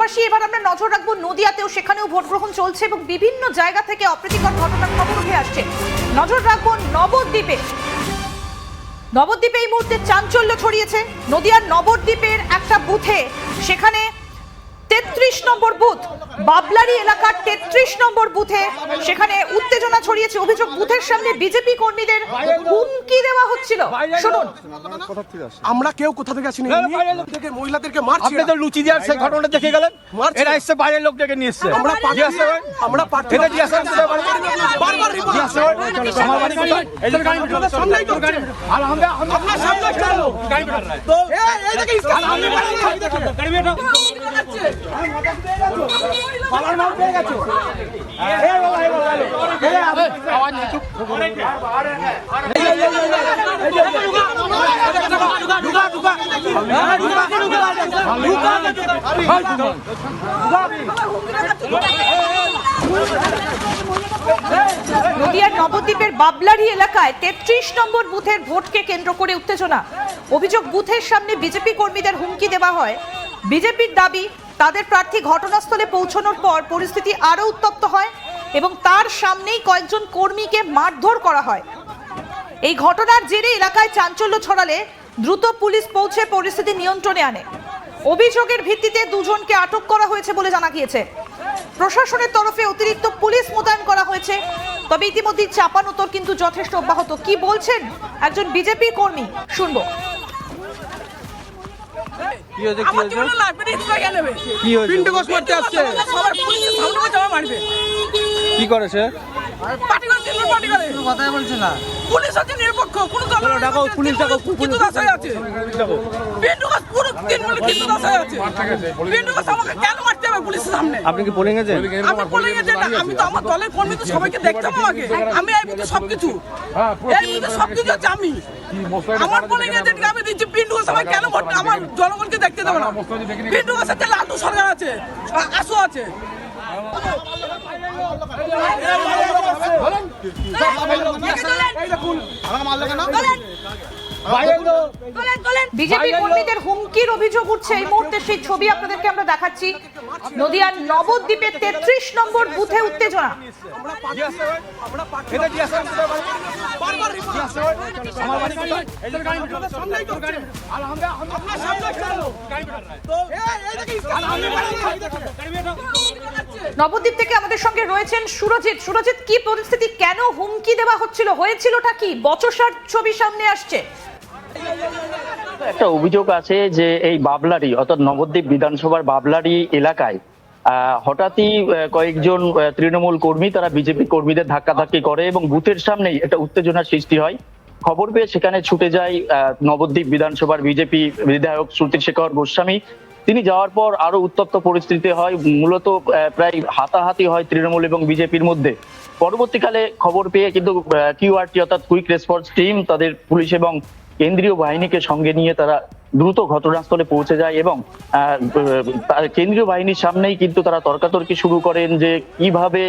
পাশাপাশি এবার আমরা নজর রাখবো নদিয়াতেও, সেখানেও ভোট গ্রহণ চলছে এবং বিভিন্ন জায়গা থেকে অপ্রীতিকর ঘটনার খবর উঠে আসছে। নজর রাখবো নবদ্বীপে। নবদ্বীপে এই মুহূর্তে চাঞ্চল্য ছড়িয়েছে। নদিয়ার নবদ্বীপের একটা বুথে, সেখানে 33 নম্বর বুথ, বাবলারি এলাকার 33 নম্বর বুথে সেখানে উত্তেজনা ছড়িয়েছে। অভিযোগ, বুথের সামনে বিজেপি কর্মীদের হুমকি দেওয়া হচ্ছিল। শুনুন। আমরা কেউ কোথা থেকে আসিনি, মহিলাদেরকে মারছি। আপনি তো লুচি দেওয়ার সেই ঘটনাটা দেখে গেলেন, এরা এসে বাইরের লোক ডেকে নিয়ে এসছে। আমরা নদিয়ার নবদ্বীপের বাবলারি এলাকায় 33 নম্বর বুথের ভোটকে কেন্দ্র করে উত্তেজনা। অভিযোগ, বুথের সামনে বিজেপি কর্মীদের হুমকি দেওয়া হয়। বিজেপির দাবি, তাদের প্রার্থী ঘটনাস্থলে পৌঁছানোর পর পরিস্থিতি আরো উত্তপ্ত হয় এবং তার সামনেই কয়েকজন কর্মীকে মারধর করা হয়। এই ঘটনার জেরে এলাকায় চাঞ্চল্য ছড়ালে দ্রুত পুলিশ পৌঁছে পরিস্থিতি নিয়ন্ত্রণে আনে। অভিযোগের ভিত্তিতে দুজনকে আটক করা হয়েছে বলে জানা গিয়েছে। প্রশাসনের তরফে অতিরিক্ত পুলিশ মোতায়েন করা হয়েছে। তবে ইতিমধ্যে চাপানোতর কিন্তু যথেষ্ট অব্যাহত। কি বলছেন একজন বিজেপি কর্মী, শুনবো। কি করে সে? কথাই বলছে না। পুলিশ আছে নিরপেক্ষ, কোনো দলের ডাকো, পুলিশ ডাকো, কিন্তু দাসাই আছে। পিন্টু গাছ পুরো তৃণমূল কিন্তু দাসাই আছে। পিন্টু গাছ আমাকে কেন মারতে হবে পুলিশের সামনে? আপনি কি পোলিং এজেন্ট? আমি বলে গেছি না, আমি তো আমার দলের কর্মী, তো সবাইকে দেখতাম আমাকে। আমি এই বুঝতে সবকিছু, এই বুঝতে সবকিছু আছে। আমি আমার পোলিং এজেন্টকে আমি দিচ্ছি, পিন্টু গাছ আমাকে কেন মারতে? আমার জনগণকে দেখতে দেবে না। পিন্টু গাছ আছে, লালটু সরকার আছে, আসু আছে। বিজেপি কর্মীদের হুমকির অভিযোগ উঠছে এই মুহূর্তে, সেই ছবি আপনাদেরকে আমরা দেখাচ্ছি। নদিয়ার নবদ্বীপে 33 নম্বর বুথে উত্তেজনা। নবদ্বীপ থেকে আমাদের সঙ্গে রয়েছেন সুরজিৎ। সুরজিৎ, কি পরিস্থিতি, কেন হুমকি দেওয়া হচ্ছিল, হয়েছিলটা কি? বচসার ছবি সামনে আসছে। একটা অভিযোগ আছে যে এই বাবলারি অর্থাৎ নবদ্বীপ বিধানসভার বাবলারি এলাকায় হঠাৎই কয়েকজন তৃণমূল কর্মী তারা বিজেপি কর্মীদের ধাক্কাধাক্কি করে এবং বুথের সামনেই একটা উত্তেজনার সৃষ্টি হয়। খবর পেয়ে সেখানে ছুটে যায় নবদ্বীপ বিধানসভার বিজেপি বিধায়ক শ্রুতিশেখর গোস্বামী। তিনি যাওয়ার পর আরো উত্তপ্ত পরিস্থিতি হয়, মূলত প্রায় হাতাহাতি হয় তৃণমূল এবং বিজেপির মধ্যে। পরবর্তীকালে খবর পেয়ে কিন্তু কিউআরটি অর্থাৎ কুইক রেসপন্স টিম তাদের পুলিশ এবং কেন্দ্রীয় বাহিনীকে সঙ্গে নিয়ে তারা দ্রুত ঘটনাস্থলে পৌঁছে যায় এবং কেন্দ্রীয় বাহিনীর সামনেই কিন্তু তারা তর্কাতর্কি শুরু করেন যে কিভাবে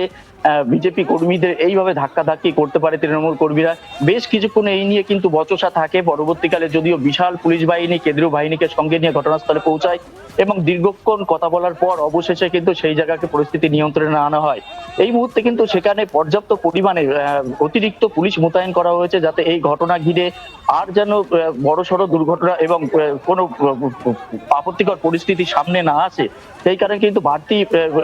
বিজেপি কর্মীদের এইভাবে ধাক্কাধাক্কি করতে পারে তৃণমূল কর্মীরা। বেশ কিছুক্ষণ এই নিয়ে কিন্তু বচসা থাকে। পরবর্তীকালে যদিও বিশাল পুলিশ বাহিনী কেন্দ্রীয় বাহিনীকে সঙ্গে নিয়ে ঘটনাস্থলে পৌঁছায় এবং দীর্ঘক্ষণ কথা বলার পর অবশেষে কিন্তু সেই জায়গাকে পরিস্থিতি নিয়ন্ত্রণে আনা হয়। এই মুহূর্তে কিন্তু সেখানে পর্যাপ্ত পরিমাণে অতিরিক্ত পুলিশ মোতায়েন করা হয়েছে যাতে এই ঘটনা ঘিরে আর যেন বড়সড় দুর্ঘটনা এবং কোনো আপত্তিকর পরিস্থিতি সামনে না আসে, সেই কারণে কিন্তু বাড়তি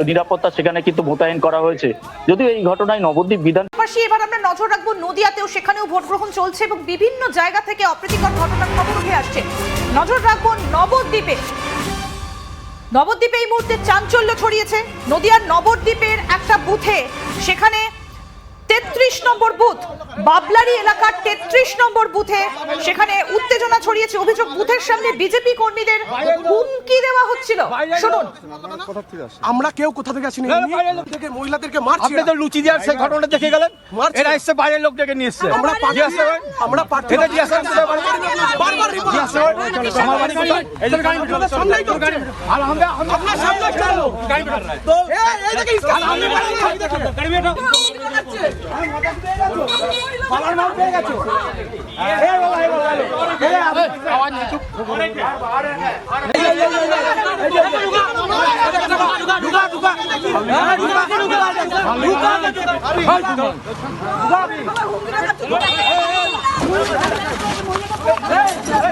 নিরাপত্তা সেখানে কিন্তু মোতায়েন করা হয়েছে। যদিও এই ঘটনায় নবদ্বীপ পাশাপাশি এবার আমরা নজর রাখবো নদিয়াতেও, সেখানেও ভোট গ্রহণ চলছে এবং বিভিন্ন জায়গা থেকে অপ্রীতিকর ঘটনার খবর উঠে আসছে। নজর রাখবো নবদ্বীপে। নবদ্বীপে এই মুহূর্তে চাঞ্চল্য ছড়িয়েছে। নদিয়ার নবদ্বীপের একটা বুথে, সেখানে 33 নম্বর বুথ, বাবলারি এলাকার 33 নম্বর বুথে সেখানে উত্তেজনা ছড়িয়েছে। অভিযোগ, বুথের সামনে বিজেপি কর্মীদের হুমকি দেওয়া হচ্ছিল। শুনুন। আমরা কেউ কোথা থেকে আসিনি, মহিলাদেরকে মারছি। আপনি তো লুচি দেওয়ার সেই ঘটনাটা দেখে গেলেন, এরা এসে বাইরের লোক ডেকে নিয়ে এসছে। আওয়াজ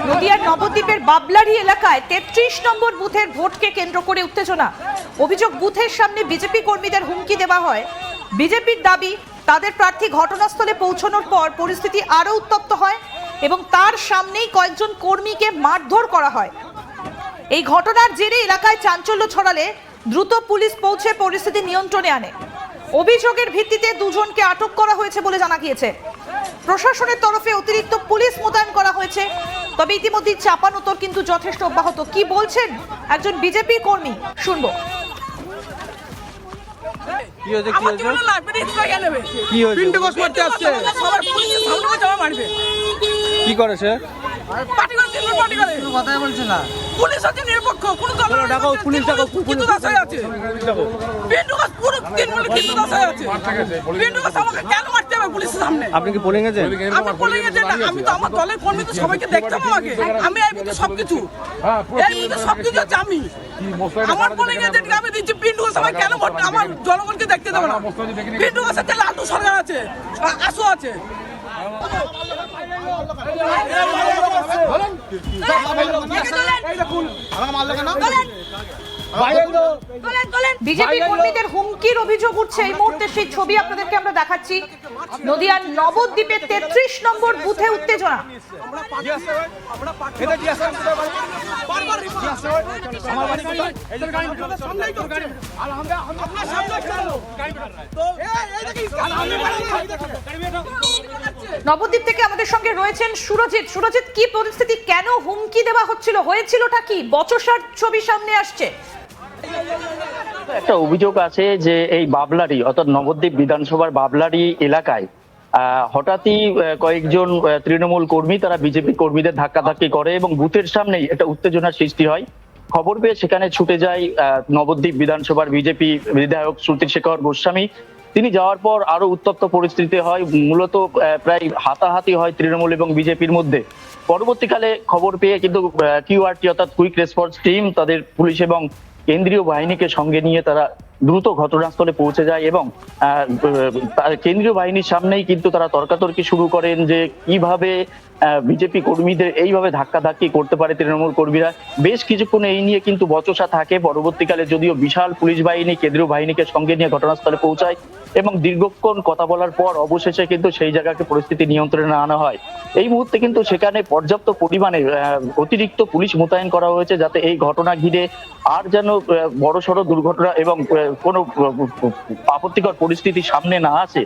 নদিয়ার নবদ্বীপের বাবলারি এলাকায় ৩৩ নম্বর বুথের ভোটকে কেন্দ্র করে উত্তেজনা। অভিযোগ, বুথের সামনে বিজেপি কর্মীদের হুমকি দেওয়া হয়। বিজেপির দাবি, তাদের প্রার্থী ঘটনাস্থলে পৌঁছানোর পর পরিস্থিতি আরো উত্তপ্ত হয় এবং তার সামনেই কয়েকজন কর্মীকে মারধর করা হয়। এই ঘটনার জেরে এলাকায় চাঞ্চল্য ছড়ালে দ্রুত পুলিশ পৌঁছে পরিস্থিতি নিয়ন্ত্রণে আনে। অভিযোগের ভিত্তিতে দুজনকে আটক করা হয়েছে বলে জানা গিয়েছে। প্রশাসনের তরফে অতিরিক্ত পুলিশ মোতায়েন করা হয়েছে। তবে ইতিমধ্যে চাপানোতর কিন্তু যথেষ্ট অব্যাহত। কি বলছেন একজন বিজেপি কর্মী, শুনবো। আমার জীবনে লাইব্রেরি থেকে নেবে কি হয়েছে? পিন্টু ঘোষ করতে আসছে সবাই পুলিশের সামনে যাওয়া মারবে। কি করেছে? পার্টি করে দিন, পার্টি করে কথাই বলছে না। পুলিশ হচ্ছে নিরপেক্ষ, কোনো দল ডাকো, পুলিশ ডাকো, কিন্তু দাসাই আছে। পিন্টু ঘোষ পুরো তৃণমূল কিন্তু দাসাই আছে। পিন্টু ঘোষ আমাকে কেন মারতে হবে পুলিশের সামনে? আপনি কি পোলিং এজেন্ট? আমি বলে গেছি না, আমি তো আমার দলের কর্মী, তো সবাইকে দেখতাম আমাকে। আমি এই বুথে সবকিছু, এই বুথে সবকিছু হচ্ছে আমি। আমার বলে গেছে আমি দিচ্ছি, পিন্টু ঘোষ আমাকে কেন ভোট, আমার জনগণকে দেখতে দেবে না। পিন্টু ঘোষ আছে, লালটু সরকার আছে, আসো আছে। বিজেপি কর্মীদের হুমকির অভিযোগ উঠছে এই মুহূর্তে, সেই ছবি আপনাদেরকে আমরা দেখাচ্ছি। নদিয়ার নবদ্বীপের ৩৩ নম্বর বুথে উত্তেজনা। নবদ্বীপ থেকে আমাদের সঙ্গে রয়েছেন সুরজিৎ। সুরজিৎ, কি পরিস্থিতি, কেন হুমকি দেওয়া হচ্ছিল, হয়েছিলটা কি? বচসার ছবি সামনে আসছে। একটা অভিযোগ আছে যে এই বাবলারি অর্থাৎ নবদ্বীপ বিধানসভার বাবলারি এলাকায় হঠাৎই কয়েকজন তৃণমূল কর্মী তারা বিজেপি কর্মীদের ধাক্কাধাক্কি করে এবং বুথের সামনেই একটা উত্তেজনার সৃষ্টি হয়। খবর পেয়ে সেখানে ছুটে যায় নবদ্বীপ বিধানসভার বিজেপি বিধায়ক শ্রুতিশেখর গোস্বামী। তিনি যাওয়ার পর আরো উত্তপ্ত পরিস্থিতি হয়, মূলত প্রায় হাতাহাতি হয় তৃণমূল এবং বিজেপির মধ্যে। পরবর্তীকালে খবর পেয়ে কিন্তু কিউআরটি অর্থাৎ কুইক রেসপন্স টিম তাদের পুলিশ এবং কেন্দ্রীয় বাহিনীকে সঙ্গে নিয়ে তারা দ্রুত ঘটনাস্থলে পৌঁছে যায় এবং কেন্দ্রীয় বাহিনীর সামনেই কিন্তু তারা তর্কাতর্কি শুরু করেন যে কিভাবে বিজেপি কর্মীদের এইভাবে ধাক্কাধাক্কি করতে পারে তৃণমূল কর্মীরা। বেশ কিছুক্ষণ এই নিয়ে কিন্তু বচসা থাকে। পরবর্তীকালে যদিও বিশাল পুলিশ বাহিনী কেন্দ্রীয় বাহিনীকে সঙ্গে নিয়ে ঘটনাস্থলে পৌঁছায় এবং দীর্ঘক্ষণ কথা বলার পর অবশেষে কিন্তু সেই জায়গাকে পরিস্থিতি নিয়ন্ত্রণে আনা হয়। এই মুহূর্তে কিন্তু সেখানে পর্যাপ্ত পরিমাণে অতিরিক্ত পুলিশ মোতায়েন করা হয়েছে যাতে এই ঘটনা ঘিরে আর যেন বড়সড় দুর্ঘটনা এবং কোনো আপত্তিকর পরিস্থিতি সামনে না আসে।